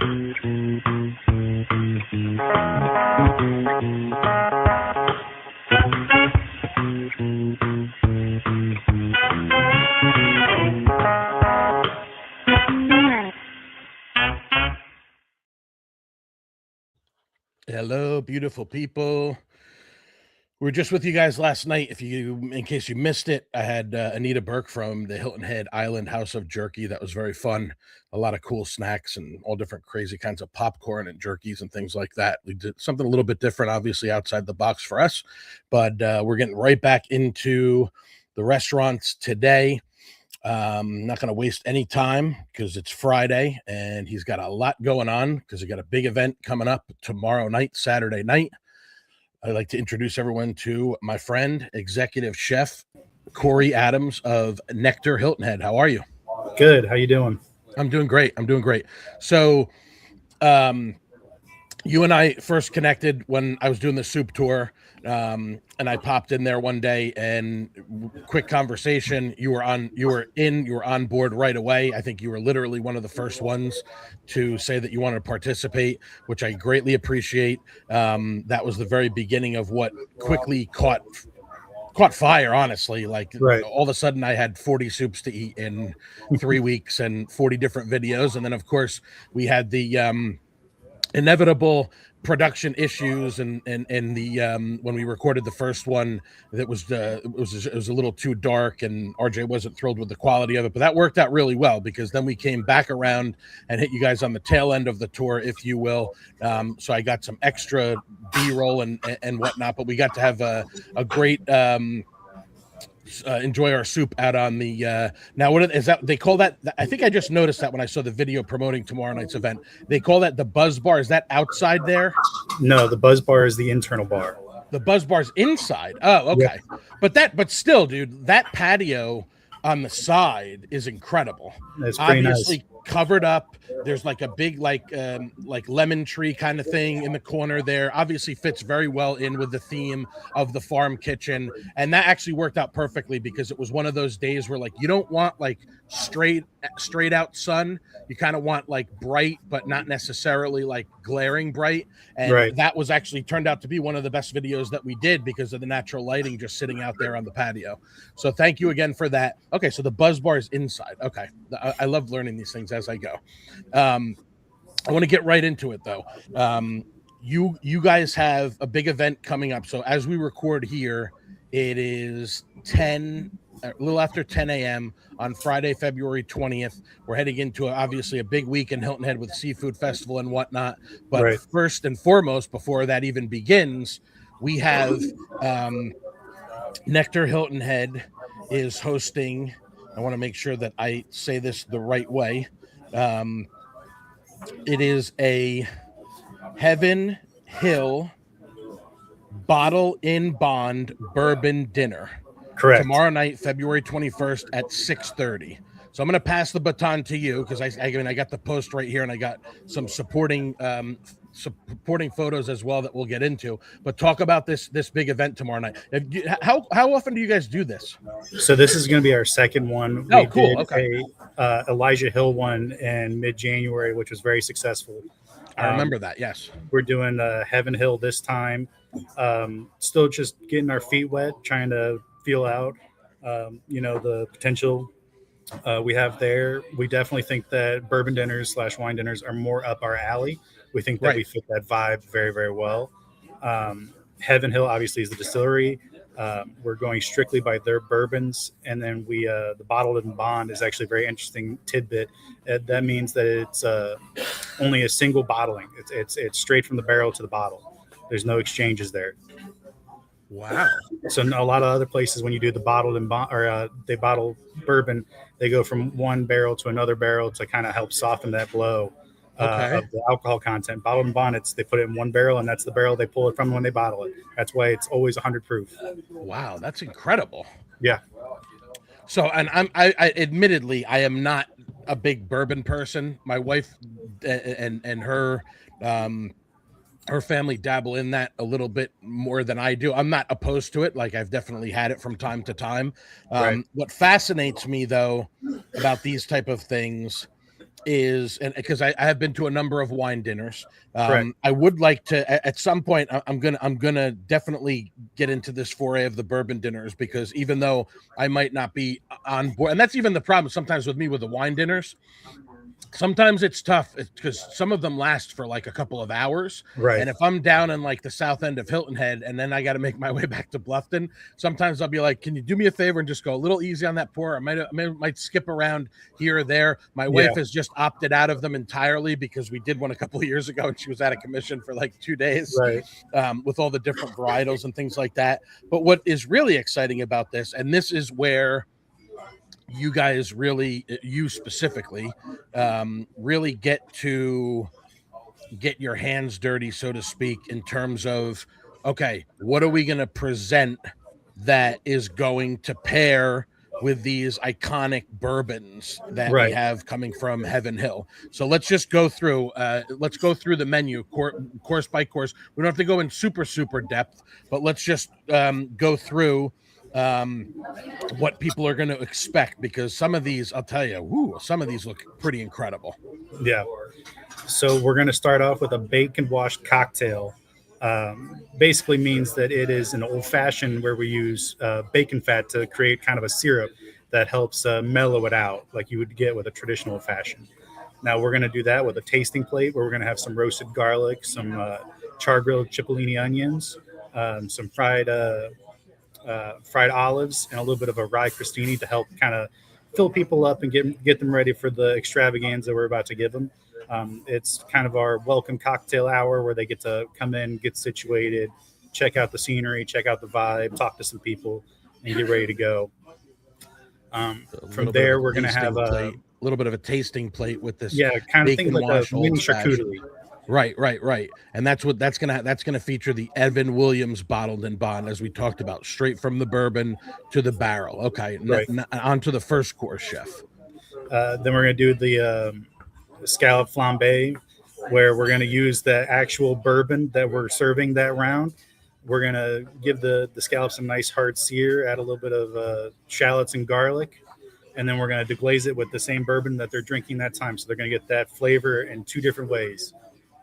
Hello, beautiful people. We were just with you guys last night. In case you missed it, I had Anita Burke from the Hilton Head Island House of Jerky. That was very fun. A lot of cool snacks and all different crazy kinds of popcorn and jerkies and things like that. We did something a little bit different, obviously outside the box for us, but we're getting right back into the restaurants today. Not going to waste any time because it's Friday and he's got a lot going on because he got a big event coming up tomorrow night, Saturday night. I'd like to introduce everyone to my friend, executive chef Corey Adams of Nectar Hilton Head. How are you? Good. How you doing? I'm doing great. So, you and I first connected when I was doing the soup tour, and I popped in there one day and quick conversation. You were on board right away. I think you were literally one of the first ones to say that you wanted to participate, which I greatly appreciate. That was the very beginning of what quickly caught fire, honestly. Like right. All of a sudden I had 40 soups to eat in 3 weeks and 40 different videos. And then of course we had the, inevitable production issues and the when we recorded the first one, that was it was a little too dark and RJ wasn't thrilled with the quality of it, but that worked out really well because then we came back around and hit you guys on the tail end of the tour, if you will. So I got some extra B-roll and whatnot, but we got to have a great enjoy our soup out on the now what is that they call that? I think I just noticed that when I saw the video promoting tomorrow night's event. They call that the Buzz Bar. Is that outside there? No, the Buzz Bar is the internal bar. The Buzz Bar's inside. Oh, okay. Yeah. But still, dude, that patio on the side is incredible. That's pretty obviously nice. Covered up. There's like a big like lemon tree kind of thing in the corner there. Obviously fits very well in with the theme of the farm kitchen, and that actually worked out perfectly because it was one of those days where like you don't want like straight out sun. You kind of want like bright but not necessarily like glaring bright, and right. That was actually turned out to be one of the best videos that we did because of the natural lighting just sitting out there on the patio. So thank you again for that. Okay, so the Buzz Bar is inside. Okay, I love learning these things as I go. I want to get right into it though. You guys have a big event coming up. So as we record here, it is a little after 10 a.m. on Friday, February 20th. We're heading into obviously a big week in Hilton Head with Seafood Festival and whatnot. But right. First and foremost, before that even begins, we have Nectar Hilton Head is hosting. I want to make sure that I say this the right way. It is a Heaven Hill bottle in bond bourbon dinner. Correct. Tomorrow night, February 21st at 6:30. So I'm going to pass the baton to you because I got the post right here and I got some supporting photos as well that we'll get into. But talk about this big event tomorrow night. How often do you guys do this? So this is going to be our second one. Oh, cool. Did okay. a Elijah Hill one in mid-January, which was very successful. I remember that. Yes. We're doing Heaven Hill this time. Still just getting our feet wet, trying to feel out, the potential we have there. We definitely think that bourbon dinners / wine dinners are more up our alley. We think that right. We fit that vibe very, very well. Heaven Hill obviously is the distillery. We're going strictly by their bourbons, and then the bottled in bond is actually a very interesting tidbit. That means that it's only a single bottling. It's straight from the barrel to the bottle. There's no exchanges there. Wow. So a lot of other places, when you do the bottled in bond or they bottle bourbon, they go from one barrel to another barrel to kind of help soften that blow. Of the alcohol content. Bottled and bond, they put it in one barrel, and that's the barrel they pull it from when they bottle it. That's why it's always 100 proof. Wow, that's incredible. Yeah. So, and I admittedly, I am not a big bourbon person. My wife and her family dabble in that a little bit more than I do. I'm not opposed to it. Like I've definitely had it from time to time. Right. What fascinates me though about these type of things is, and because I have been to a number of wine dinners, Correct. I would like to at some point. I'm gonna definitely get into this foray of the bourbon dinners, because even though I might not be on board, and that's even the problem sometimes with me with the wine dinners. Sometimes it's tough because some of them last for like a couple of hours. Right. And if I'm down in like the south end of Hilton Head and then I got to make my way back to Bluffton, sometimes I'll be like, can you do me a favor and just go a little easy on that pour? I might skip around here or there. My wife has just opted out of them entirely because we did one a couple of years ago and she was out of commission for like 2 days, Right. with all the different varietals and things like that. But what is really exciting about this, and this is where you guys really, you specifically, really get to get your hands dirty, so to speak, in terms of, okay, what are we going to present that is going to pair with these iconic bourbons that we Right. have coming from Heaven Hill? So let's just go through. Let's go through the menu course by course. We don't have to go in super depth, but let's just go through what people are going to expect, because some of these, I'll tell you, some of these look pretty incredible. Yeah. So we're going to start off with a bacon washed cocktail. Basically means that it is an old fashioned where we use bacon fat to create kind of a syrup that helps mellow it out like you would get with a traditional old fashioned. Now we're going to do that with a tasting plate where we're going to have some roasted garlic, some char grilled cipollini onions, some fried olives, and a little bit of a rye crostini to help kind of fill people up and get them ready for the extravaganza we're about to give them. It's kind of our welcome cocktail hour where they get to come in, get situated, check out the scenery, check out the vibe, talk to some people, and get ready to go. From there, we're going to have a little bit of a tasting plate with this. Yeah, kind of thing like a mini charcuterie. Right. And that's gonna feature the Evan Williams bottled and bond, as we talked about, straight from the bourbon to the barrel. Okay, right. On to the first course, chef. Then we're gonna do the scallop flambe, where we're gonna use the actual bourbon that we're serving that round. We're gonna give the scallops a nice hard sear, add a little bit of shallots and garlic, and then we're gonna deglaze it with the same bourbon that they're drinking that time. So they're gonna get that flavor in two different ways.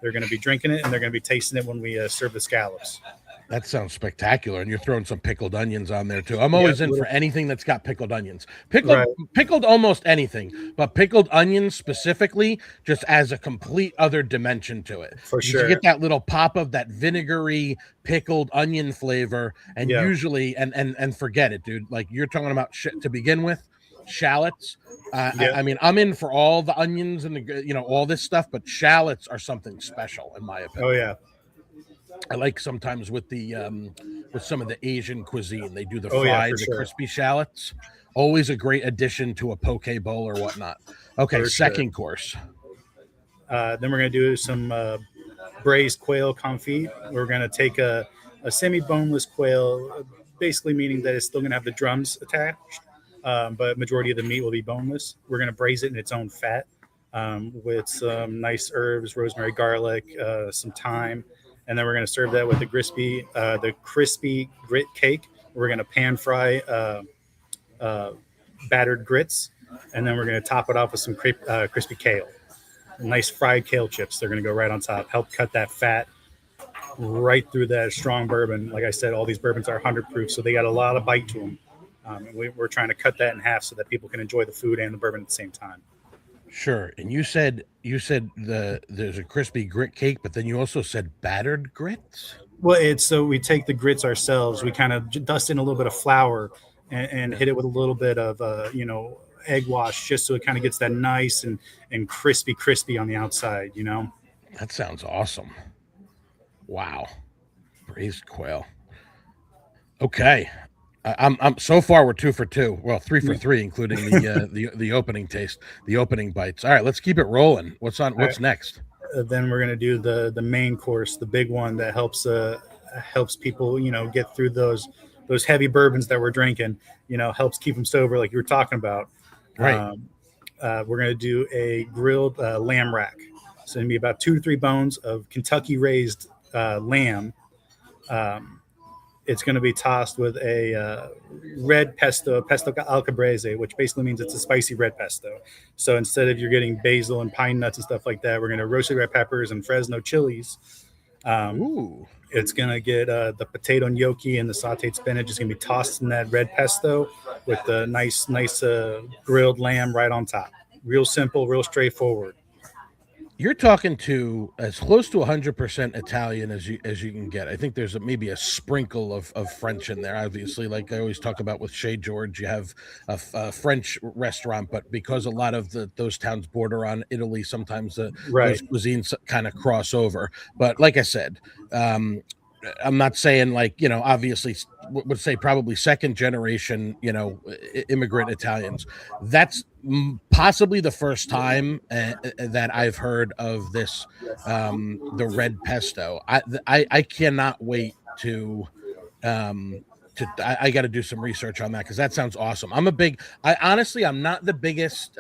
They're going to be drinking it and they're going to be tasting it when we serve the scallops. That sounds spectacular. And you're throwing some pickled onions on there too. I'm always in for anything that's got pickled onions. Pickled almost anything, but pickled onions specifically just adds a complete other dimension to it. For sure. You get that little pop of that vinegary pickled onion flavor, and usually, and forget it, dude. Like you're talking about to begin with, shallots. I mean, I'm in for all the onions and all this stuff, but shallots are something special in my opinion. Oh yeah, I like sometimes with the with some of the Asian cuisine, they do the fried, crispy shallots. Always a great addition to a poke bowl or whatnot. Okay, for second course. Then we're gonna do some braised quail confit. We're gonna take a semi-boneless quail, basically meaning that it's still gonna have the drums attached. But majority of the meat will be boneless. We're going to braise it in its own fat with some nice herbs, rosemary, garlic, some thyme, and then we're going to serve that with the crispy grit cake. We're going to pan fry battered grits, and then we're going to top it off with some crispy kale. Nice fried kale chips. They're going to go right on top, help cut that fat right through that strong bourbon. Like I said, all these bourbons are 100 proof, so they got a lot of bite to them. We're trying to cut that in half so that people can enjoy the food and the bourbon at the same time. Sure. And you said there's a crispy grit cake, but then you also said battered grits. Well, so we take the grits ourselves. We kind of dust in a little bit of flour and hit it with a little bit of egg wash, just so it kind of gets that nice and crispy on the outside. That sounds awesome. Wow. Braised quail. Okay. I'm so far we're 2 for 2. Well, 3 for 3, including the opening taste, the opening bites. All right, let's keep it rolling. What's next? Then we're gonna do the main course, the big one that helps people get through those heavy bourbons that we're drinking. Helps keep them sober, like you were talking about. Right. We're gonna do a grilled lamb rack. So it's gonna be about 2 to 3 bones of Kentucky raised lamb. it's going to be tossed with a red pesto al cabrese, which basically means it's a spicy red pesto. So instead of you're getting basil and pine nuts and stuff like that, we're going to roasted red peppers and Fresno chilies. Ooh. It's going to get the potato gnocchi and the sauteed spinach is going to be tossed in that red pesto with the nice grilled lamb right on top. Real simple, real straightforward. You're talking to as close to 100% Italian as you can get. I think there's maybe a sprinkle of French in there. Obviously, like I always talk about with Chez George, you have a French restaurant, but because a lot of those towns border on Italy, sometimes Right. those cuisines kind of cross over. But like I said, I'm not saying like, obviously would say probably second generation, immigrant Italians. That's possibly the first time that I've heard of this, the red pesto. I cannot wait to I got to do some research on that because that sounds awesome. I'm not the biggest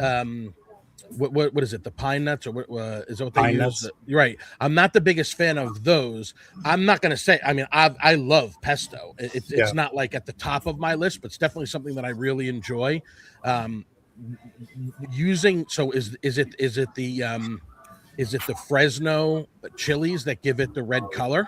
what is it, the pine nuts, or what is that what they Pine use? nuts. You're right. I'm not the biggest fan of those. I'm not going to say, I mean, I love pesto. It's not like at the top of my list, but it's definitely something that I really enjoy using. So is it the Fresno chilies that give it the red color?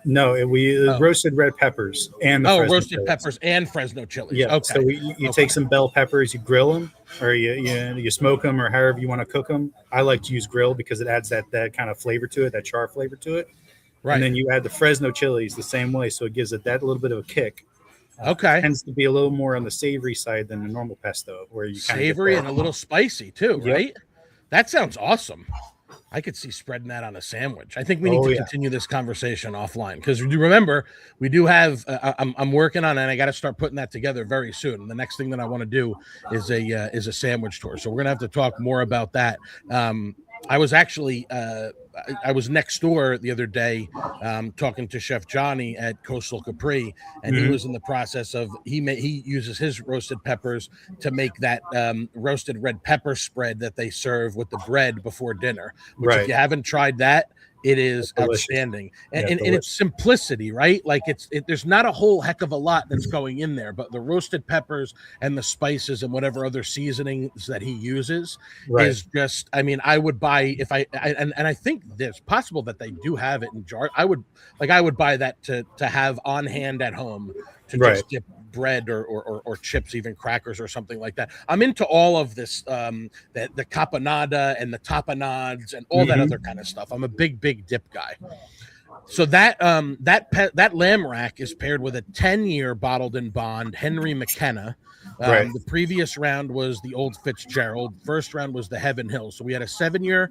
No, we roasted red peppers and the Fresno roasted chilies. peppers and Fresno chilies. Yeah. Okay. So you take some bell peppers, you grill them, or you smoke them, or however you want to cook them. I like to use grill because it adds that kind of flavor to it, that char flavor to it. Right. And then you add the Fresno chilies the same way, so it gives it that little bit of a kick. Okay. It tends to be a little more on the savory side than the normal pesto, where you kind savory and a little spicy too, Yep. right? That sounds awesome. I could see spreading that on a sandwich. I think we need to continue this conversation offline because remember, we do have. I'm working on it, and I got to start putting that together very soon. The next thing that I want to do is a sandwich tour. So we're gonna have to talk more about that. I was actually I was next door the other day talking to Chef Johnny at Coastal Capri, and he was in the process of he uses his roasted peppers to make that roasted red pepper spread that they serve with the bread before dinner. Which, if you haven't tried that, it is outstanding, and it's simplicity, right? Like there's not a whole heck of a lot that's going in there, but the roasted peppers and the spices and whatever other seasonings that he uses is just. I mean, I would buy if and I think it's possible that they do have it in jars. I would buy that to have on hand at home to just dip bread or chips, even crackers or something like that. I'm into all of this, the caponata and the tapenades and all that other kind of stuff. I'm a big dip guy. So that lamb rack is paired with a 10-year bottled in bond Henry McKenna. The previous round was the Old Fitzgerald. First round was the Heaven Hill. So we had a 7-year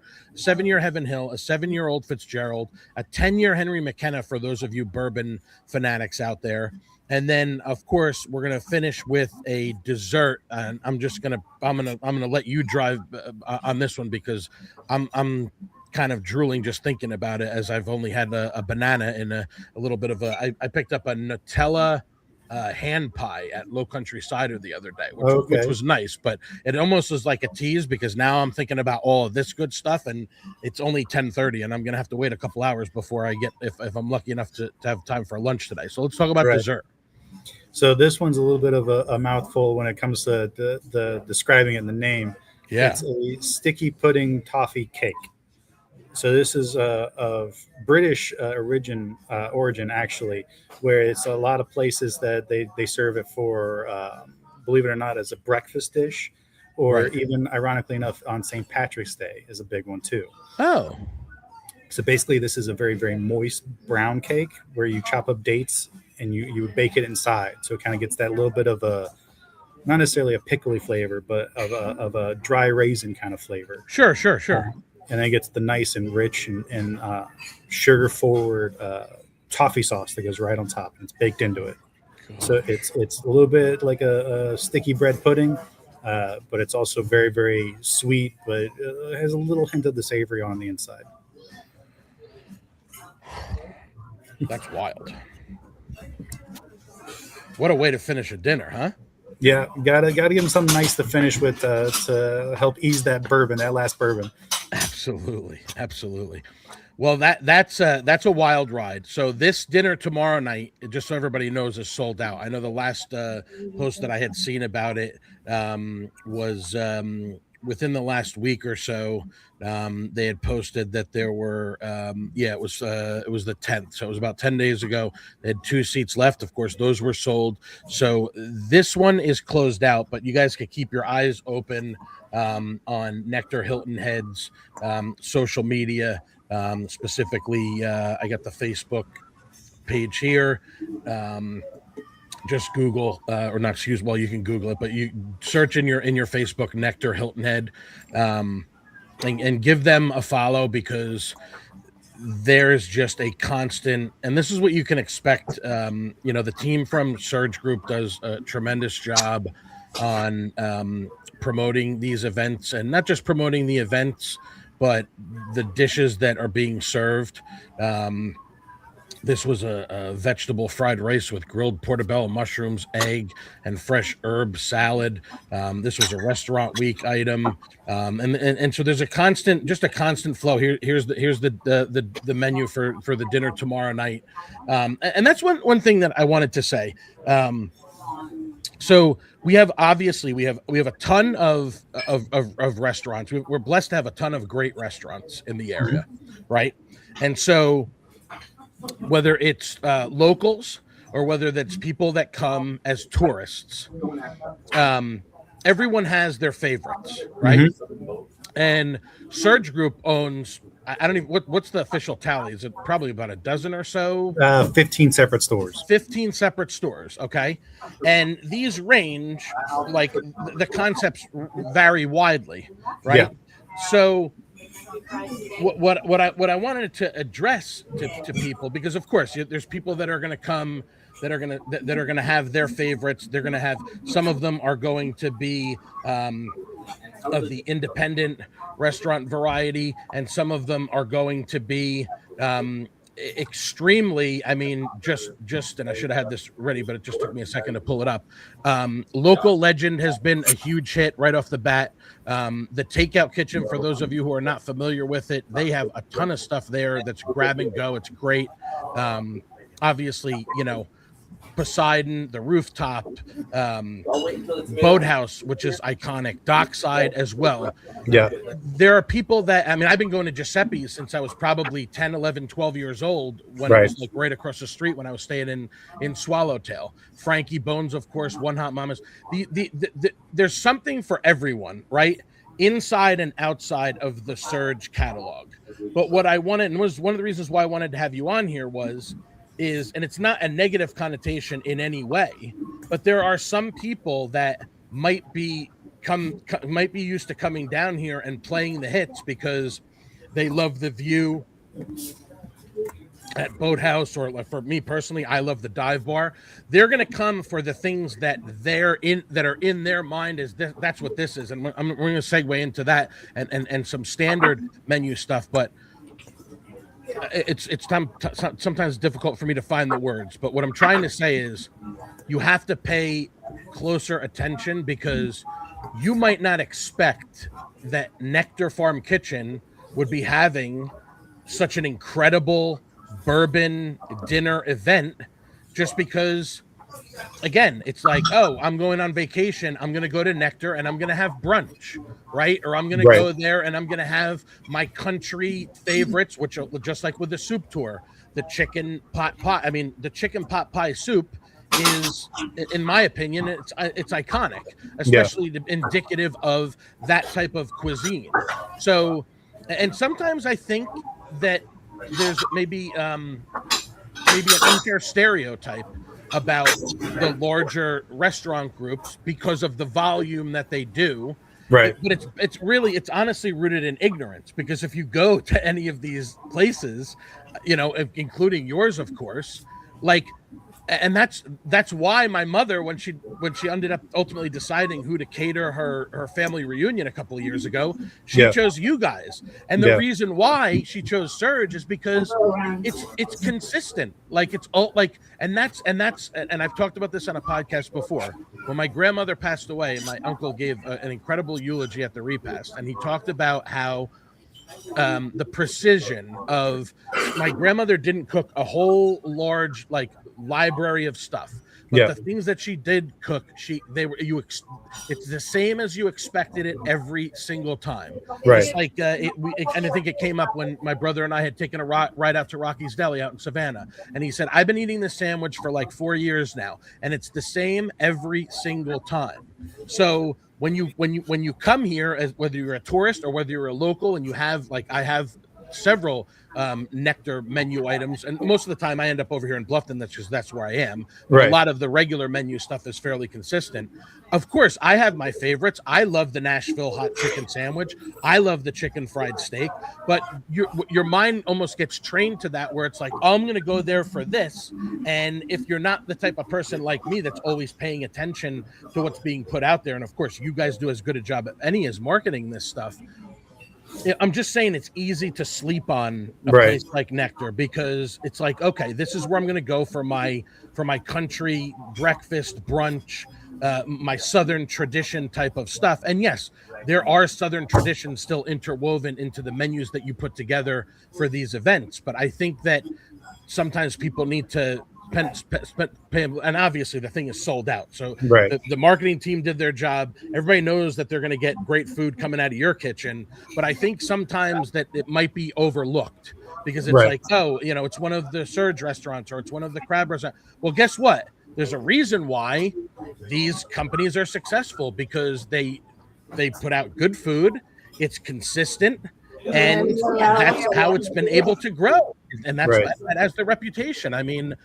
Heaven Hill, a 7-year Old Fitzgerald, a 10-year Henry McKenna for those of you bourbon fanatics out there. And then, of course, we're gonna finish with a dessert. And I'm gonna let you drive on this one because I'm kind of drooling just thinking about it, as I've only had a banana and a little bit of I picked up a Nutella hand pie at Low Country Cider the other day, which was nice, but it almost was like a tease because now I'm thinking about all of this good stuff, and it's only 10:30, and I'm gonna have to wait a couple hours before I get if I'm lucky enough to have time for lunch today. So let's talk about dessert. So this one's a little bit of a mouthful when it comes to the describing it in the name. Yeah, it's a sticky pudding toffee cake. So this is of British origin actually, where it's a lot of places that they serve it for, believe it or not, as a breakfast dish, or even ironically enough on St. Patrick's Day is a big one too. Oh. So basically this is a very, very moist brown cake where you chop up dates and you bake it inside. So it kind of gets that little bit of a, not necessarily a pickly flavor, but of a dry raisin kind of flavor. Sure. And then it gets the nice and rich and sugar forward toffee sauce that goes right on top, and it's baked into it. Cool. So it's a little bit like a sticky bread pudding, but it's also very, very sweet, but it has a little hint of the savory on the inside. That's wild. What a way to finish a dinner, huh? Yeah, gotta give them something nice to finish with to help ease that bourbon, that last bourbon. Absolutely, absolutely. Well, that's a wild ride. So this dinner tomorrow night, just so everybody knows, is sold out. I know the last post that I had seen about it was within the last week or so. They had posted that there were it was the 10th, so it was about 10 days ago. They had 2 seats left. Of course, those were sold. So this one is closed out, but you guys can keep your eyes open on Nectar Hilton Head's social media. Specifically, I got the Facebook page here. Just Google, or not, excuse. Well, you can Google it, but you search in your Facebook Nectar Hilton Head, and give them a follow, because there's just a constant, and this is what you can expect. The team from Surge Group does a tremendous job on promoting these events, and not just promoting the events, but the dishes that are being served. This was a vegetable fried rice with grilled portobello mushrooms, egg, and fresh herb salad. This was a restaurant week item, and so there's a constant flow. Here's the menu for the dinner tomorrow night, and that's one thing that I wanted to say. So we have a ton of restaurants. We're blessed to have a ton of great restaurants in the area, right? And so whether it's locals or whether that's people that come as tourists, everyone has their favorites, right? Mm-hmm. And Surge Group owns, I don't even, what's the official tally? Is it probably about a dozen or so? 15 separate stores. 15 separate stores, okay? And these range, like the concepts vary widely, right? Yeah. So what I wanted to address to people, because of course there's people that are going to come that are going to have their favorites. They're going to have, some of them are going to be of the independent restaurant variety, and some of them are going to be extremely, I mean, just and I should have had this ready, but it just took me a second to pull it up. Local Legend has been a huge hit right off the bat. The Takeout Kitchen, for those of you who are not familiar with it, they have a ton of stuff there that's grab and go. It's great. Obviously, Poseidon, the Rooftop, Boathouse, which is iconic, Dockside as well. Yeah. There are people that, I mean, I've been going to Giuseppe's since I was probably 10, 11, 12 years old, when it was like right across the street when I was staying in Swallowtail. Frankie Bones, of course, One Hot Mamas. There's something for everyone, right? Inside and outside of the Surge catalog. But what I wanted, and was one of the reasons why I wanted to have you on here is, and it's not a negative connotation in any way, but there are some people that might be used to coming down here and playing the hits because they love the view at Boathouse, or like for me personally, I love the dive bar. They're going to come for the things that are in their mind, is that's what this is. And we're going to segue into that and some standard menu stuff, but it's sometimes difficult for me to find the words. But what I'm trying to say is, you have to pay closer attention, because you might not expect that Nectar Farm Kitchen would be having such an incredible bourbon dinner event, just because, again, it's like, oh, I'm going on vacation, I'm going to go to Nectar and I'm going to have brunch, right? Or I'm going to go there and I'm going to have my country favorites, which are just like with the soup tour, the chicken pot pie. I mean, the chicken pot pie soup is, in my opinion, it's iconic, especially indicative of that type of cuisine. So, and sometimes I think that there's maybe an unfair stereotype about the larger restaurant groups because of the volume that they do. Right. But it's honestly rooted in ignorance, because if you go to any of these places, including yours, of course, like, and that's why my mother, when she ended up ultimately deciding who to cater her family reunion a couple of years ago, she chose you guys. And the reason why she chose Surge is because it's consistent. Like, it's all like, and I've talked about this on a podcast before. When my grandmother passed away, my uncle gave an incredible eulogy at the repast, and he talked about how the precision of my grandmother didn't cook a whole large like library of stuff, but Yeah. the things that she did cook, it's the same as you expected it every single time. Right. It's like and I think it came up when my brother and I had taken a ride out to Rocky's Deli out in Savannah, and he said, "I've been eating this sandwich for like 4 years now, and it's the same every single time." So when you come here, as whether you're a tourist or whether you're a local, and you have like I have several Nectar menu items, and most of the time I end up over here in Bluffton. That's where I am. But Right. a lot of the regular menu stuff is fairly consistent. Of course, I have my favorites. I love the Nashville hot chicken sandwich. I love the chicken fried steak. But your mind almost gets trained to that, where it's like, oh, I'm going to go there for this. And if you're not the type of person like me that's always paying attention to what's being put out there, and of course, you guys do as good a job as any as marketing this stuff. I'm just saying it's easy to sleep on a Right. place like Nectar, because it's like, okay, this is where I'm going to go for my country breakfast, brunch, my Southern tradition type of stuff. And yes, there are Southern traditions still interwoven into the menus that you put together for these events. But I think that sometimes people need to pay, and obviously the thing is sold out. So Right. the marketing team did their job. Everybody knows that they're going to get great food coming out of your kitchen, but I think sometimes that it might be overlooked, because it's Right. like, oh, it's one of the Surge restaurants, or it's one of the crab restaurants. Well, guess what? There's a reason why these companies are successful, because they put out good food. It's consistent, and that's how it's been able to grow. And Right. that has the reputation. I mean,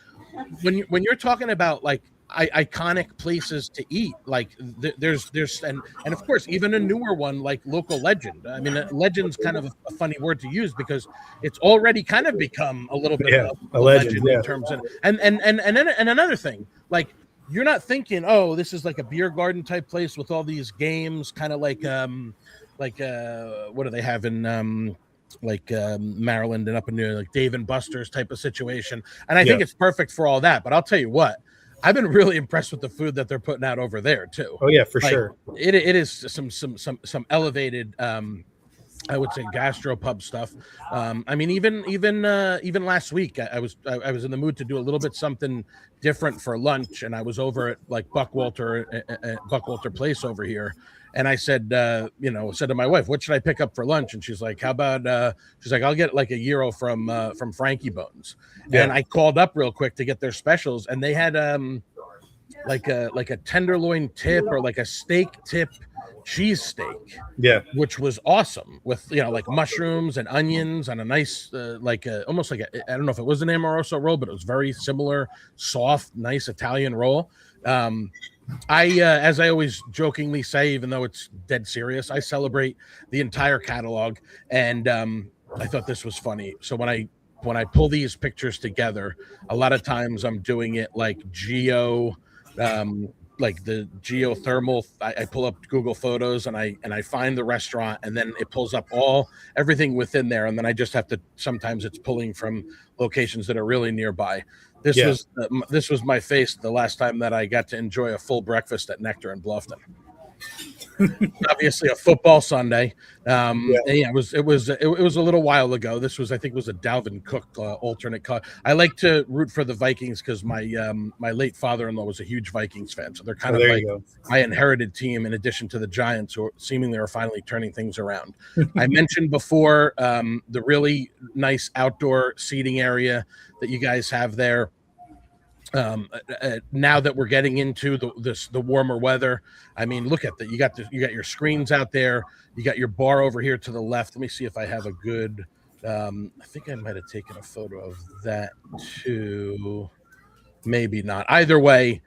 when you're talking about like iconic places to eat, like there's and of course even a newer one like Local Legend. I mean, legend's kind of a funny word to use, because it's already kind of become a little bit of a legend, in terms of and another thing, like, you're not thinking, oh, this is like a beer garden type place with all these games, kind of like what do they have in Maryland and up in New York, like Dave and Buster's type of situation. And I think it's perfect for all that. But I'll tell you what, I've been really impressed with the food that they're putting out over there too. Oh yeah, for sure. It is some elevated, I would say, gastropub stuff. I mean, even last week, I was in the mood to do a little bit something different for lunch, and I was over at like Buckwalter Place over here, and I said to my wife, "What should I pick up for lunch?" And she's like, "How about?" She's like, "I'll get like a gyro from Frankie Bones." Yeah. And I called up real quick to get their specials, and they had like a tenderloin tip, or like a steak tip cheesesteak, which was awesome, with like mushrooms and onions and a nice almost like I don't know if it was an Amoroso roll, but it was very similar, soft, nice Italian roll. As I always jokingly say, even though it's dead serious, I celebrate the entire catalog, and I thought this was funny. So when I pull these pictures together, a lot of times I'm doing it like like the geothermal. I pull up Google Photos and I find the restaurant, and then it pulls up everything within there, and then I just have to, sometimes it's pulling from locations that are really nearby. This was my face the last time that I got to enjoy a full breakfast at Nectar in Bluffton. Obviously a football Sunday. It was a little while ago. This was, I think, was a Dalvin Cook alternate cut. I like to root for the Vikings because my late father-in-law was a huge Vikings fan, so they're kind of like my inherited team, in addition to the Giants, who seemingly are finally turning things around. I mentioned before the really nice outdoor seating area that you guys have there. Now that we're getting into the warmer weather, I mean, look at that. You got your screens out there. You got your bar over here to the left. Let me see if I have a good. I think I might have taken a photo of that too. Maybe not. Either way,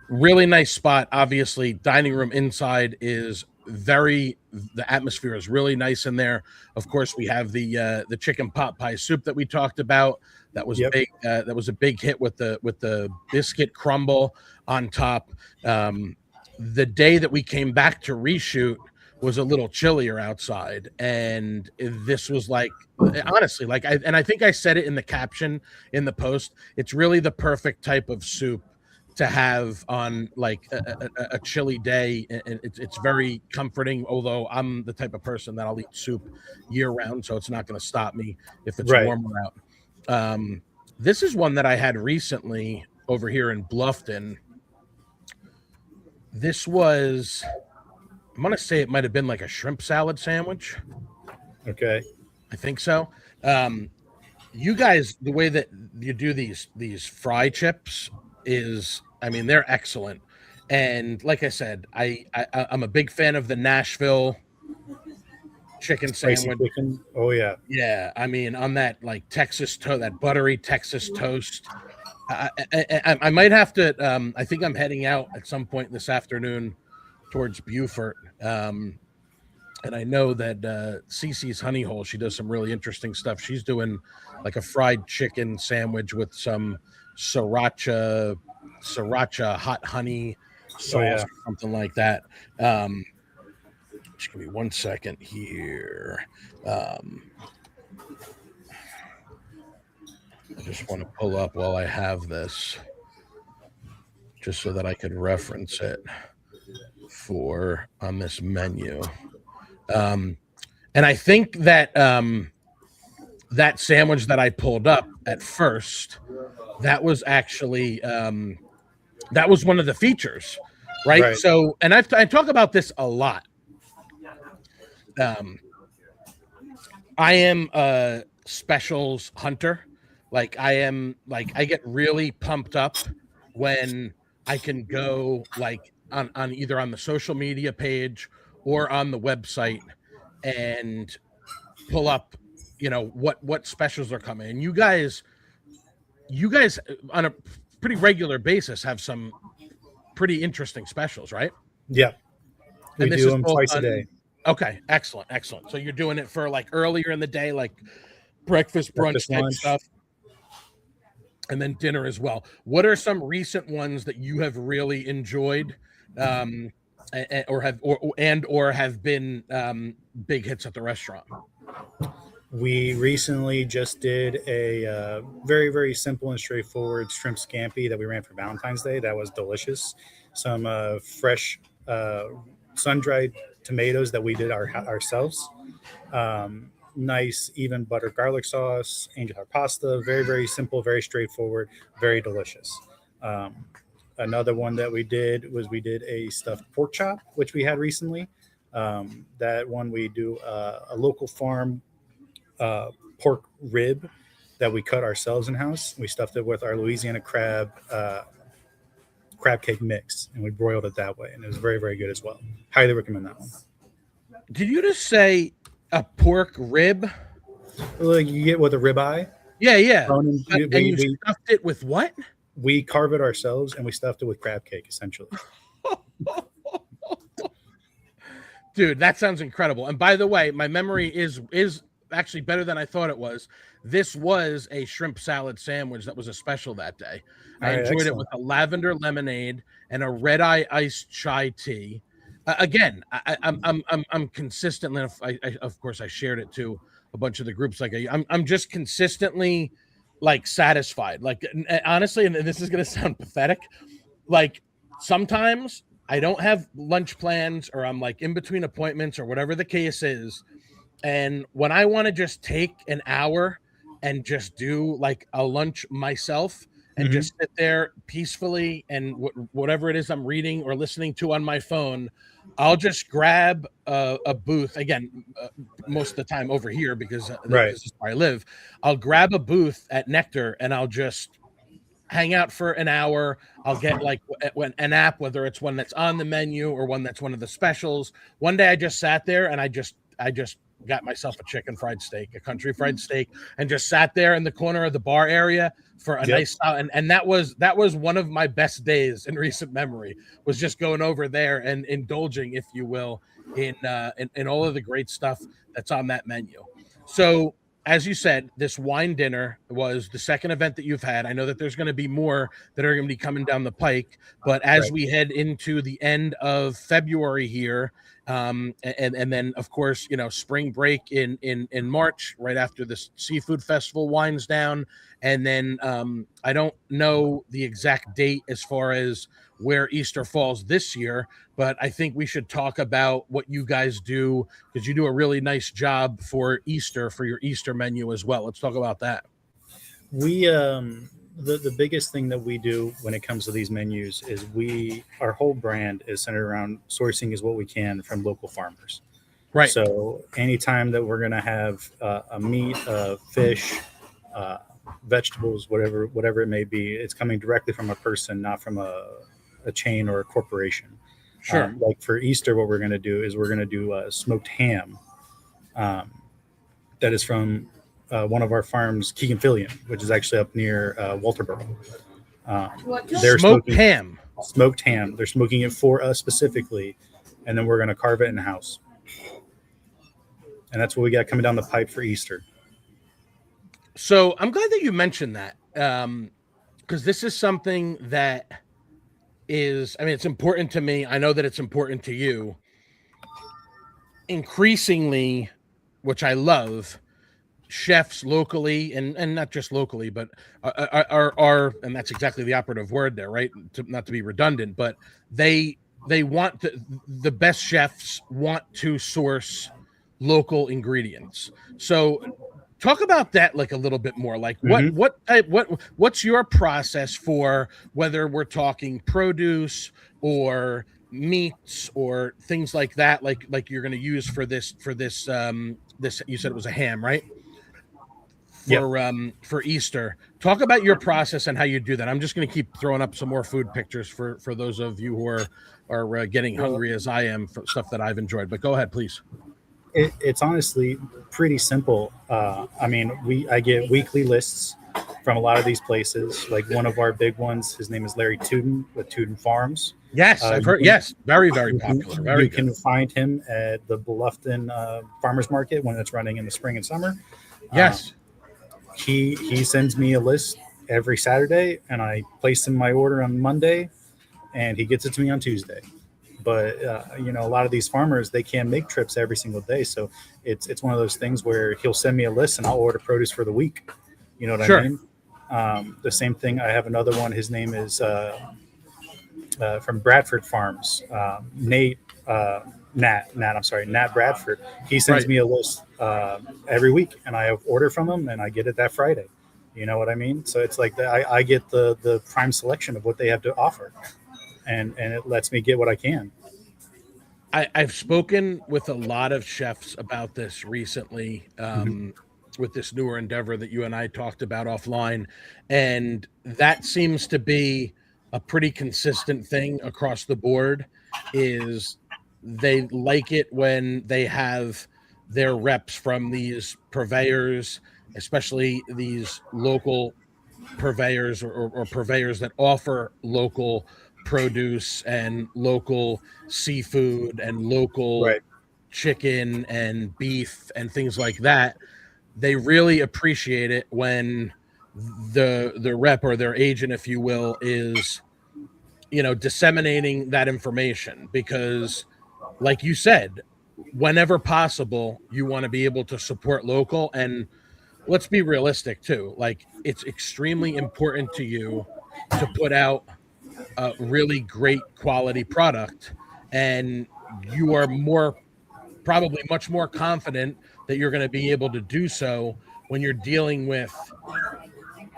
really nice spot. Obviously, dining room inside is the atmosphere is really nice in there. Of course, we have the chicken pot pie soup that we talked about. That was big. That was a big hit with the biscuit crumble on top. The day that we came back to reshoot was a little chillier outside, and this was like, honestly, like I think I said it in the caption in the post. It's really the perfect type of soup to have on like a chilly day, and it's very comforting. Although I'm the type of person that I'll eat soup year round, so it's not going to stop me if it's Right. warmer out. This is one that I had recently over here in Bluffton. This was, I'm going to say it might have been like a shrimp salad sandwich. Okay. I think so. You guys, the way that you do these fry chips is, I mean, they're excellent. And like I said, I'm a big fan of the Nashville chicken Spicy sandwich. chicken. Oh yeah. Yeah, I mean, on that like Texas toast, that buttery Texas toast. I might have to. I think I'm heading out at some point this afternoon towards Beaufort. And I know that Cece's Honey Hole, she does some really interesting stuff. She's doing like a fried chicken sandwich with some sriracha hot honey sauce, Oh, yeah. or something like that. Just give me 1 second here. I just want to pull up while I have this, just so that I could reference it for on this menu. And I think that that sandwich that I pulled up at first, that was actually that was one of the features, right? Right. So, and I talk about this a lot. I am a specials hunter. Like I get really pumped up when I can go like on either on the social media page or on the website and pull up, what specials are coming. And you guys on a pretty regular basis have some pretty interesting specials, right? Yeah. We And this do is them both twice a on- day. Okay, excellent. So you're doing it for like earlier in the day, like breakfast, brunch Breakfast, type lunch. stuff, and then dinner as well. What are some recent ones that you have really enjoyed, or have been big hits at the restaurant? We recently just did a very, very simple and straightforward shrimp scampi that we ran for Valentine's Day. That was delicious. Some fresh sun-dried tomatoes that we did ourselves. Nice, even butter garlic sauce, angel hair pasta. Very, very simple, very straightforward, very delicious. Another one that we did a stuffed pork chop, which we had recently. That one we do a local farm pork rib that we cut ourselves in house. We stuffed it with our Louisiana crab cake mix, and we broiled it that way, and it was very, very good as well. Highly recommend that one. Did you just say a pork rib? Like you get with a ribeye. Yeah. And And you stuffed it with what? we carve it ourselves, and we stuffed it with crab cake, essentially. Dude, that sounds incredible. And by the way, my memory is actually better than I thought it was. This was a shrimp salad sandwich that was a special that day. I enjoyed it with a lavender lemonade and a red eye iced chai tea. Again, I'm consistently. Of course, I shared it to a bunch of the groups. Like I'm just consistently like satisfied. Like honestly, and this is gonna sound pathetic. Like sometimes I don't have lunch plans, or I'm like in between appointments, or whatever the case is. And when I want to just take an hour and just do like a lunch myself and just sit there peacefully and whatever it is I'm reading or listening to on my phone, I'll just grab a booth. Again, most of the time over here because Right. this is where I live. I'll grab a booth at Nectar and I'll just hang out for an hour. I'll get like an app, whether it's one that's on the menu or one that's one of the specials. One day I just sat there and I just got myself a chicken fried steak, a country fried steak, and just sat there in the corner of the bar area for a nice and that was one of my best days in recent memory, was just going over there and indulging, if you will, in all of the great stuff that's on that menu. So as you said, this wine dinner was the second event that you've had. I know that there's going to be more that are going to be coming down the pike, but as we head into the end of February here, And then of course, spring break in March, right after the seafood festival winds down. And then I don't know the exact date as far as where Easter falls this year, but I think we should talk about what you guys do, because you do a really nice job for Easter, for your Easter menu as well. Let's talk about that. We the biggest thing that we do when it comes to these menus is our whole brand is centered around sourcing as what we can from local farmers. Right. So anytime that we're going to have a meat, fish, vegetables, whatever it may be, it's coming directly from a person, not from a chain or a corporation. Sure. Like for Easter, what we're going to do is we're going to do smoked ham. That is from one of our farms, Keegan-Fillion, which is actually up near Walterboro. They're smoked ham. Smoked ham. They're smoking it for us specifically, and then we're going to carve it in house. And that's what we got coming down the pipe for Easter. So I'm glad that you mentioned that, because this is something that is, it's important to me. I know that it's important to you. Increasingly, which I love, chefs locally, and not just locally, but are and that's exactly the operative word there, right? Not to be redundant, but they want the best chefs want to source local ingredients. So talk about that like a little bit more. Like what's your process for whether we're talking produce or meats or things like that, like you're going to use for this this, you said it was a ham, right? For Easter. Talk about your process and how you do that. I'm just going to keep throwing up some more food pictures for those of you who are getting hungry as I am for stuff that I've enjoyed. But go ahead, please. It's honestly pretty simple. I get weekly lists from a lot of these places. Like one of our big ones, his name is Larry Tuden with Tuden Farms. Yes, I've heard. Yes, very, very popular. You can find him at the Bluffton Farmers Market when it's running in the spring and summer. Yes. He sends me a list every Saturday, and I place in my order on Monday, and he gets it to me on Tuesday. But a lot of these farmers, they can't make trips every single day, so it's one of those things where he'll send me a list, and I'll order produce for the week. You know what I mean? The same thing. I have another one. His name is from Bradford Farms. Nat Bradford. He sends me a list every week, and I order from him, and I get it that Friday. You know what I mean? So it's like I get the prime selection of what they have to offer, and it lets me get what I can. I've spoken with a lot of chefs about this recently, with this newer endeavor that you and I talked about offline, and that seems to be a pretty consistent thing across the board. Is they like it when they have their reps from these purveyors, especially these local purveyors or purveyors that offer local produce and local seafood and local chicken and beef and things like that. They really appreciate it when the rep or their agent, if you will, is disseminating that information, because like you said, whenever possible, you want to be able to support local. And let's be realistic too. Like, it's extremely important to you to put out a really great quality product, and you are probably much more confident that you're going to be able to do so when you're dealing with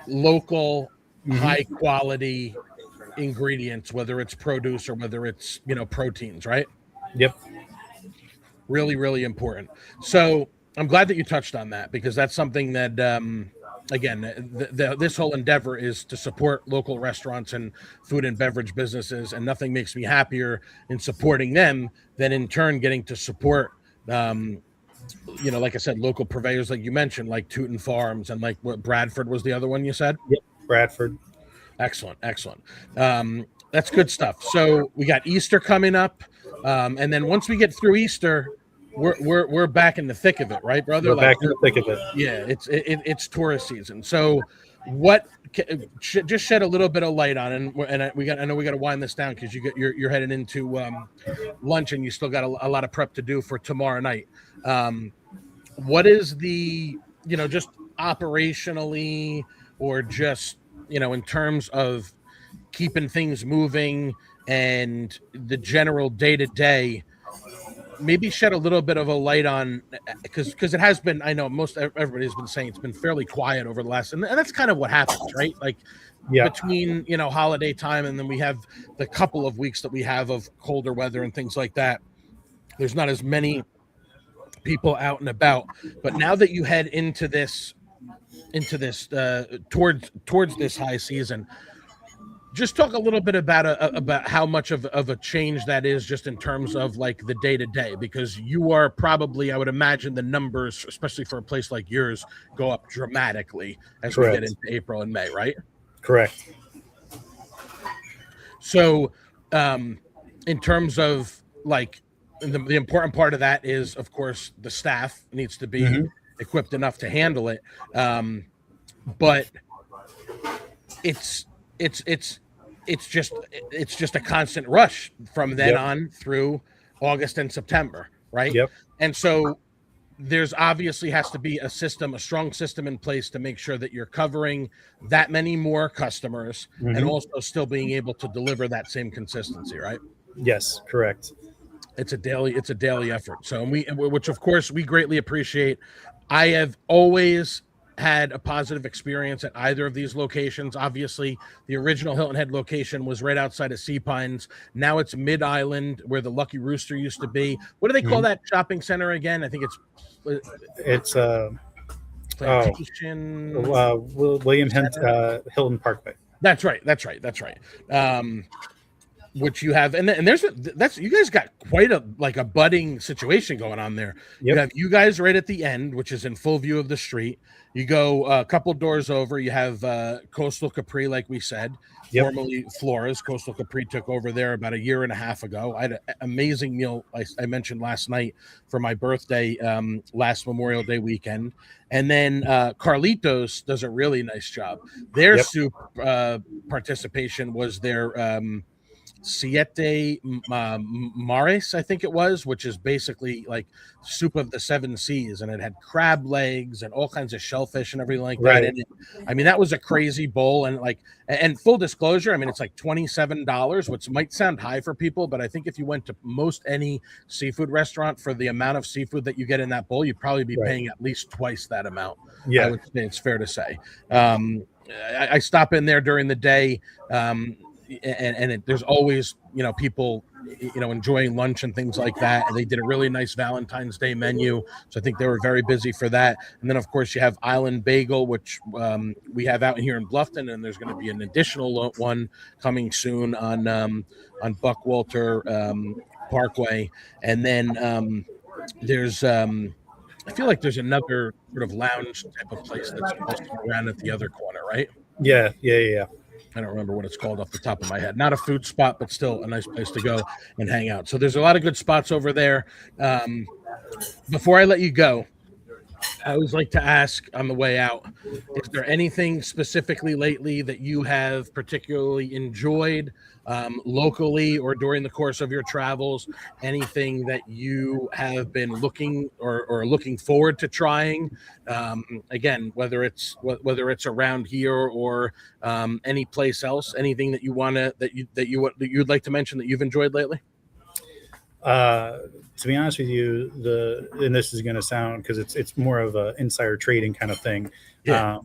local high quality ingredients, whether it's produce or whether it's proteins, right? Yep. Really, really important. So I'm glad that you touched on that, because that's something that again, this whole endeavor is to support local restaurants and food and beverage businesses, and nothing makes me happier in supporting them than in turn getting to support like I said, local purveyors like you mentioned, like Tuden Farms, and like what Bradford was the other one you said? Yep, Bradford. Excellent. That's good stuff. So we got Easter coming up, and then once we get through Easter, we're back in the thick of it, right, brother? We're back in the thick of it. Yeah, it's tourist season. So what just shed a little bit of light on, and I know we got to wind this down because you're heading into lunch and you still got a lot of prep to do for tomorrow night. What is the, just operationally, or just, in terms of keeping things moving and the general day to day, maybe shed a little bit of a light on, because it has been, I know everybody's been saying it's been fairly quiet over the last, and that's kind of what happens, right? Like between, holiday time, and then we have the couple of weeks that we have of colder weather and things like that. There's not as many people out and about, but now that you head into this towards this high season, just talk a little bit about how much of a change that is, just in terms of like the day to day, because you are probably, I would imagine, the numbers, especially for a place like yours, go up dramatically as we get into April and May, right? Correct. So, in terms of like the important part of that is, of course, the staff needs to be equipped enough to handle it. But it's just a constant rush from then on through August and September, right? Yep. And so there's obviously has to be a strong system in place to make sure that you're covering that many more customers and also still being able to deliver that same consistency, right? Yes, correct. It's a daily effort. So, which of course we greatly appreciate. I have always had a positive experience at either of these locations. Obviously, the original Hilton Head location was right outside of Sea Pines. Now it's Mid Island, where the Lucky Rooster used to be. What do they call that shopping center again? I think it's William Hilton Parkway. That's right. Which you have, and that's you guys got quite a budding situation going on there. Yep. You have you guys right at the end, which is in full view of the street. You go a couple doors over, you have Coastal Capri, like we said, formerly Flora's. Coastal Capri took over there about a year and a half ago. I had an amazing meal I mentioned last night for my birthday, last Memorial Day weekend. And then Carlitos does a really nice job. Their soup participation was their Siete Mares, I think it was, which is basically like soup of the seven seas, and it had crab legs and all kinds of shellfish and everything like that in it. I mean, that was a crazy bowl, and full disclosure, I mean, it's like $27, which might sound high for people, but I think if you went to most any seafood restaurant for the amount of seafood that you get in that bowl, you'd probably be paying at least twice that amount. Yeah, I would say it's fair to say. I stop in there during the day. And there's always, people, enjoying lunch and things like that. And they did a really nice Valentine's Day menu. So I think they were very busy for that. And then, of course, you have Island Bagel, which we have out here in Bluffton. And there's going to be an additional one coming soon on Buckwalter Parkway. And then there's I feel like there's another sort of lounge type of place that's also around at the other corner, right? Yeah. I don't remember what it's called off the top of my head. Not a food spot, but still a nice place to go and hang out. So there's a lot of good spots over there. Before I let you go, I always like to ask on the way out, is there anything specifically lately that you have particularly enjoyed locally or during the course of your travels? Anything that you have been looking or looking forward to trying? Again, whether it's around here or any place else, anything that you'd like to mention that you've enjoyed lately? To be honest with you, and this is going to sound, because it's more of an insider trading kind of thing. Yeah.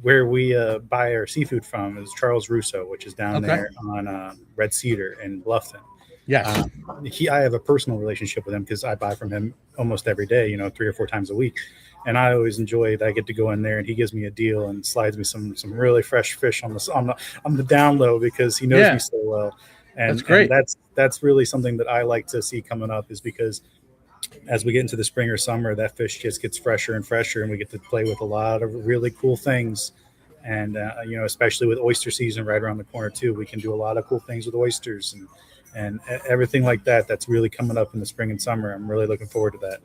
Where we buy our seafood from is Charles Russo, which is down there on Red Cedar in Bluffton. Yes. I have a personal relationship with him because I buy from him almost every day, 3 or 4 times a week. And I always enjoy that I get to go in there and he gives me a deal and slides me some really fresh fish on the down low, because he knows me so well. And that's great. And that's really something that I like to see coming up, is because as we get into the spring or summer, that fish just gets fresher and fresher, and we get to play with a lot of really cool things. And, especially with oyster season right around the corner too, we can do a lot of cool things with oysters and everything like that. That's really coming up in the spring and summer. I'm really looking forward to that.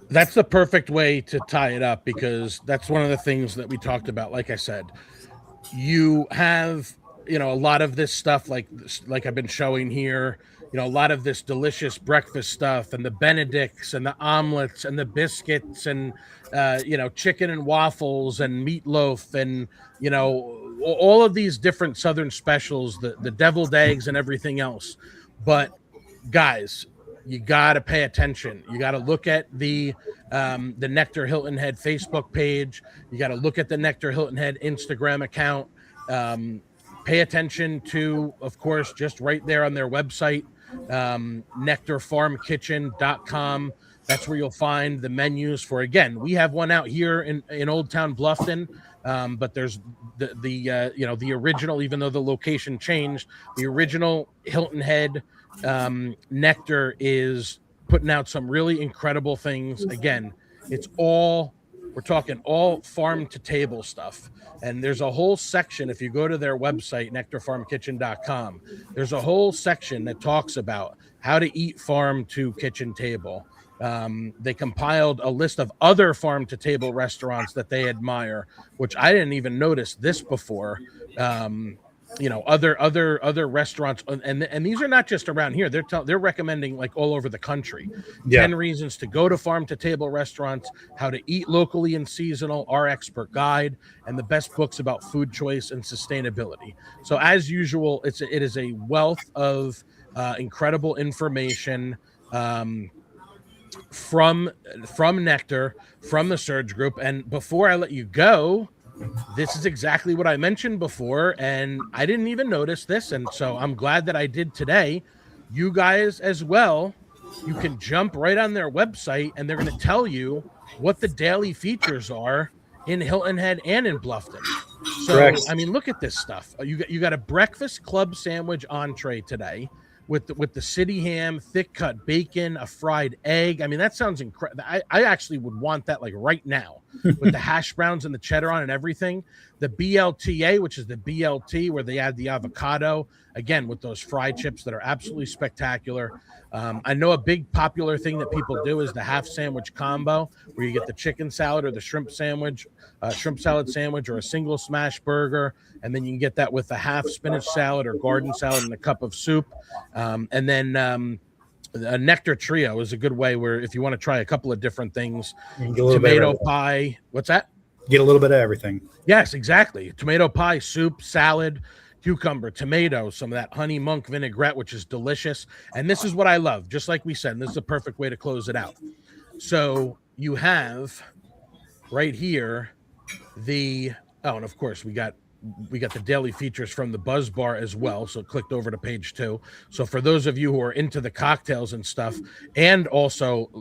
That's the perfect way to tie it up, because that's one of the things that we talked about. Like I said, you have, a lot of this stuff like I've been showing here, a lot of this delicious breakfast stuff and the Benedicts and the omelets and the biscuits and chicken and waffles and meatloaf and all of these different southern specials, the deviled eggs and everything else. But guys, you got to pay attention. You got to look at the Nectar Hilton Head Facebook page. You got to look at the Nectar Hilton Head Instagram account. Pay attention to, of course, just right there on their website, nectarfarmkitchen.com. That's where you'll find the menus for, again, we have one out here in Old Town Bluffton, but there's the original, even though the location changed, the original Hilton Head Nectar is putting out some really incredible things. Again, we're talking all farm to table stuff. And there's a whole section, if you go to their website, nectarfarmkitchen.com, there's a whole section that talks about how to eat farm to kitchen table. They compiled a list of other farm to table restaurants that they admire, which I didn't even notice this before. Other restaurants, and these are not just around here. They're recommending like all over the country. 10 reasons to go to farm to table restaurants, how to eat locally and seasonal, our expert guide, and the best books about food choice and sustainability. So as usual, it is a wealth of incredible information from Nectar, from the Surge Group. And before I let you go, this is exactly what I mentioned before, and I didn't even notice this, and so I'm glad that I did today. You guys as well, you can jump right on their website, and they're going to tell you what the daily features are in Hilton Head and in Bluffton. So, correct. I mean, look at this stuff. You got a breakfast club sandwich entree today with the city ham, thick cut bacon, a fried egg. I mean, that sounds incredible. I actually would want that like right now with the hash browns and the cheddar on and everything. The BLTA, which is the BLT, where they add the avocado, again, with those fried chips that are absolutely spectacular. I know a big popular thing that people do is the half sandwich combo, where you get the chicken salad or the shrimp salad sandwich, or a single smash burger, and then you can get that with a half spinach salad or garden salad and a cup of soup. And then a Nectar Trio is a good way where if you want to try a couple of different things, tomato pie. What's that? Get a little bit of everything. Yes, exactly. Tomato pie, soup, salad, cucumber, tomato, some of that honey monk vinaigrette, which is delicious. And this is what I love. Just like we said, this is a perfect way to close it out. So you have right here and of course we got the daily features from the Buzz Bar as well. So clicked over to page 2. So for those of you who are into the cocktails and stuff, and also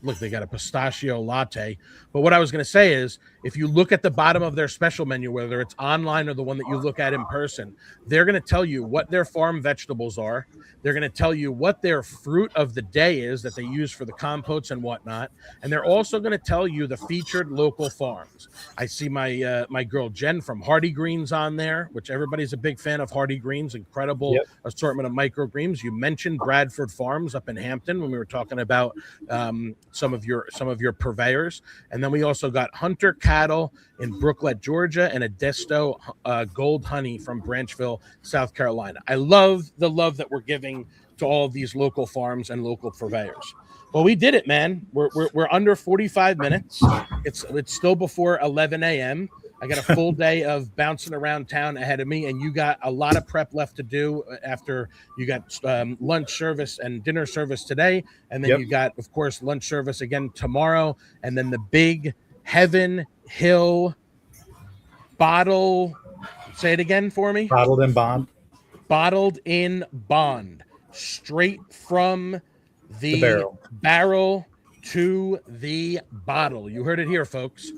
look, they got a pistachio latte. But what I was going to say is, if you look at the bottom of their special menu, whether it's online or the one that you look at in person, they're going to tell you what their farm vegetables are. They're going to tell you what their fruit of the day is that they use for the compotes and whatnot. And they're also going to tell you the featured local farms. I see my girl Jen from Hardy Greens on there, which everybody's a big fan of. Hardy Greens, incredible assortment of microgreens. You mentioned Bradford Farms up in Hampton when we were talking about some of your purveyors. And then we also got Hunter Cattle in Brooklet, Georgia, and Adesto Gold Honey from Branchville, South Carolina. I love the love that we're giving to all of these local farms and local purveyors. Well, we did it, man. We're under 45 minutes. It's still before 11 a.m. I got a full day of bouncing around town ahead of me, and you got a lot of prep left to do after you got lunch service and dinner service today, and then you got, of course, lunch service again tomorrow, and then the big Heaven Hill bottle. Say it again for me. Bottled in bond. Bottled in bond, straight from the barrel to the bottle. You heard it here, folks.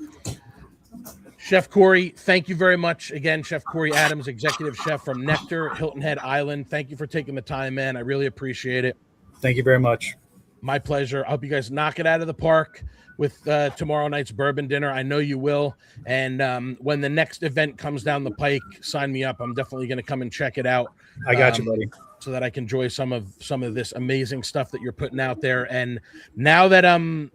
Chef Corey, thank you very much. Again, Chef Corey Adams, executive chef from Nectar, Hilton Head Island. Thank you for taking the time, man. I really appreciate it. Thank you very much. My pleasure. I hope you guys knock it out of the park with tomorrow night's bourbon dinner. I know you will. And when the next event comes down the pike, sign me up. I'm definitely going to come and check it out. I got you, buddy. So that I can enjoy some of this amazing stuff that you're putting out there. And now that I'm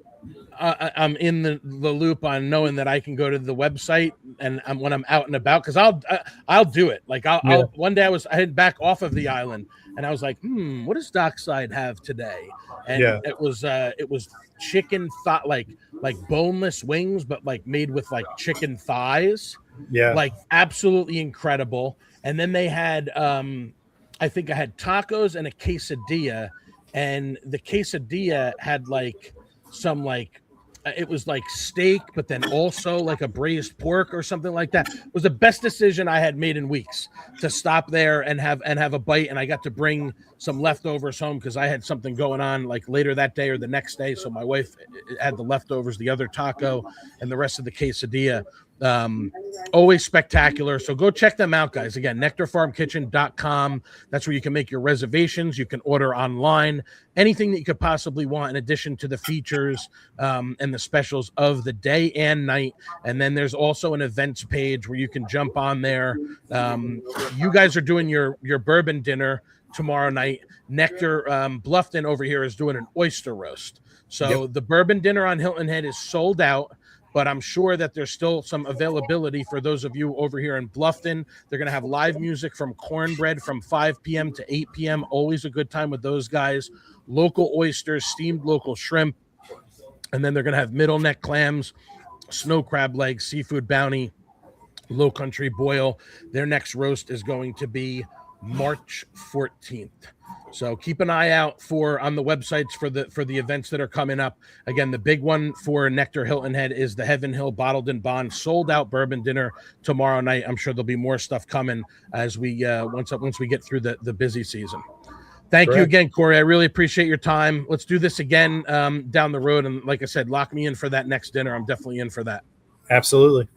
in the loop on knowing that I can go to the website when I'm out and about, because I'll do it. Like I'll one day I had back off of the island and I was like, what does Dockside have today? And it was chicken thigh, like boneless wings, but like made with like chicken thighs. Yeah, like absolutely incredible. And then they had I think I had tacos and a quesadilla, and the quesadilla had like some like it was like steak, but then also like a braised pork or something like that. It was the best decision I had made in weeks to stop there and have a bite. And I got to bring some leftovers home because I had something going on like later that day or the next day. So my wife had the leftovers, the other taco, and the rest of the quesadilla. Always spectacular. So go check them out, guys. Again, nectarfarmkitchen.com. That's where you can make your reservations. You can order online anything that you could possibly want in addition to the features and the specials of the day and night. And then there's also an events page where you can jump on there. You guys are doing your bourbon dinner tomorrow night. Nectar Bluffton over here is doing an oyster roast. So the bourbon dinner on Hilton Head is sold out, but I'm sure that there's still some availability for those of you over here in Bluffton. They're going to have live music from Cornbread from 5 p.m. to 8 p.m. Always a good time with those guys. Local oysters, steamed local shrimp. And then they're going to have middle neck clams, snow crab legs, seafood bounty, low country boil. Their next roast is going to be March 14th. So keep an eye out on the websites for the events that are coming up. Again, the big one for Nectar Hilton Head is the Heaven Hill Bottled and Bond sold out bourbon dinner tomorrow night. I'm sure there'll be more stuff coming as we once we get through the busy season. Thank you again, Corey. I really appreciate your time. Let's do this again down the road. And like I said, lock me in for that next dinner. I'm definitely in for that. Absolutely.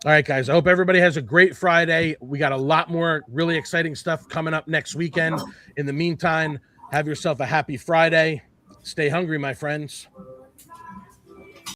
All right, guys. I hope everybody has a great Friday. We got a lot more really exciting stuff coming up next weekend. In the meantime, have yourself a happy Friday. Stay hungry, my friends.